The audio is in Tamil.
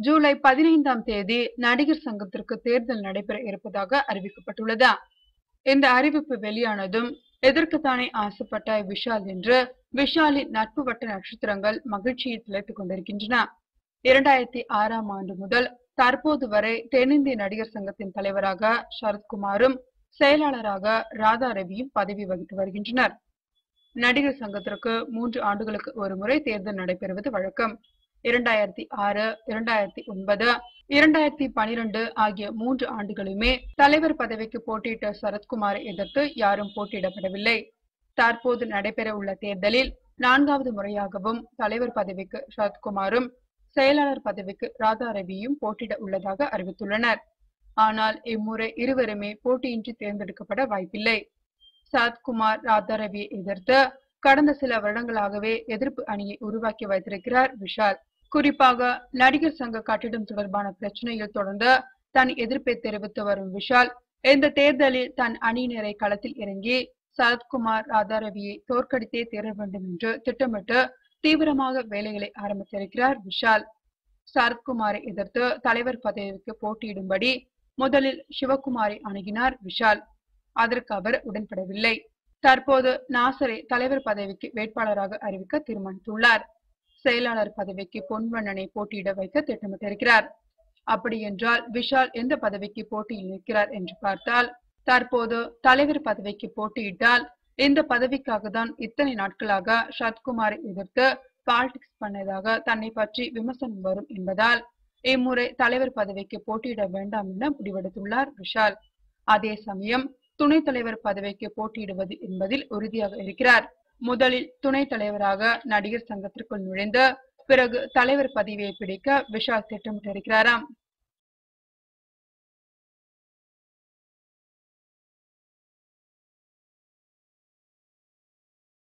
ஜூலை 15ஆம் தேதி நடிகர் சங்கத்திற்கு தேர்தல் நடைபெற இருப்பதாக அறிவிக்கப்பட்டுள்ளது. இந்த அறிவிப்பு வெளியானதும் எதற்குத்தானே ஆசைப்பட்ட விஷால் என்று விஷாலின் நட்பு வட்ட நட்சத்திரங்கள் மகிழ்ச்சியில் திளைத்துக் கொண்டிருக்கின்றன. 2006ஆம் ஆண்டு முதல் தற்போது வரை தென்னிந்திய நடிகர் சங்கத்தின் தலைவராக சரத்குமாரும் செயலாளராக ராதா ரவியும் பதவி வகித்து வருகின்றனர். நடிகர் சங்கத்திற்கு 3 ஆண்டுகளுக்கு ஒரு முறை தேர்தல் நடைபெறுவது வழக்கம். 2006, 2009, 2012 ஆகிய 3 ஆண்டுகளுமே தலைவர் பதவிக்கு போட்டியிட்ட சரத்குமாரை எதிர்த்து யாரும் போட்டியிடப்படவில்லை. தற்போது நடைபெற உள்ள தேர்தலில் 4வது முறையாகவும் தலைவர் பதவிக்கு சரத்குமாரும் செயலாளர் பதவிக்கு ராதா ரவியும் போட்டியிட உள்ளதாக அறிவித்துள்ளனர். ஆனால் இம்முறை இருவருமே போட்டியின்றி தேர்ந்தெடுக்கப்பட வாய்ப்பில்லை. சரத்குமார் ராதா ரவியை எதிர்த்து கடந்த சில வருடங்களாகவே எதிர்ப்பு அணியை உருவாக்கி வைத்திருக்கிறார் விஷால். குறிப்பாக நடிகர் சங்க கட்டிடம் தொடர்பான பிரச்சனையில் தொடர்ந்து தன் எதிர்ப்பை தெரிவித்து வரும் விஷால் இந்த தேர்தலில் தன் அணியினரை களத்தில் இறங்கி சரத்குமார் ராதா ரவியை தோற்கடித்தே தீர வேண்டும் என்று திட்டமிட்டு தீவிரமாக வேலைகளை ஆரம்பித்திருக்கிறார் விஷால். சரத்குமாரை எதிர்த்து தலைவர் பதவிக்கு போட்டியிடும்படி முதலில் சிவகுமாரை அணுகினார் விஷால். அதற்கு அவர் உடன்படவில்லை. தற்போது நாசரை தலைவர் பதவிக்கு வேட்பாளராக அறிவிக்க தீர்மானித்துள்ளார். செயலாளர் பதவிக்கு பொன்வண்ணனை போட்டியிட வைக்க திட்டமிட்டிருக்கிறார். அப்படி என்றால் விஷால் எந்த பதவிக்கு போட்டியில் நிற்கிறார் என்று பார்த்தால், தற்போது தலைவர் பதவிக்கு போட்டியிட்டால் இந்த பதவிக்காக தான் இத்தனை நாட்களாக சரத்குமாரை எதிர்த்து பாலிடிக்ஸ் பண்ணதாக தன்னை பற்றி விமர்சனம் வரும் என்பதால் இம்முறை தலைவர் பதவிக்கு போட்டியிட வேண்டாம் என முடிவெடுத்துள்ளார் விஷால். அதே சமயம் துணைத் தலைவர் பதவிக்கு போட்டியிடுவது என்பதில் உறுதியாக இருக்கிறார். முதலில் துணைத் தலைவராக நடிகர் சங்கத்திற்குள் நுழைந்து பிறகு தலைவர் பதவியை பிடிக்க விஷால் திட்டமிட்டிருக்கிறாராம்.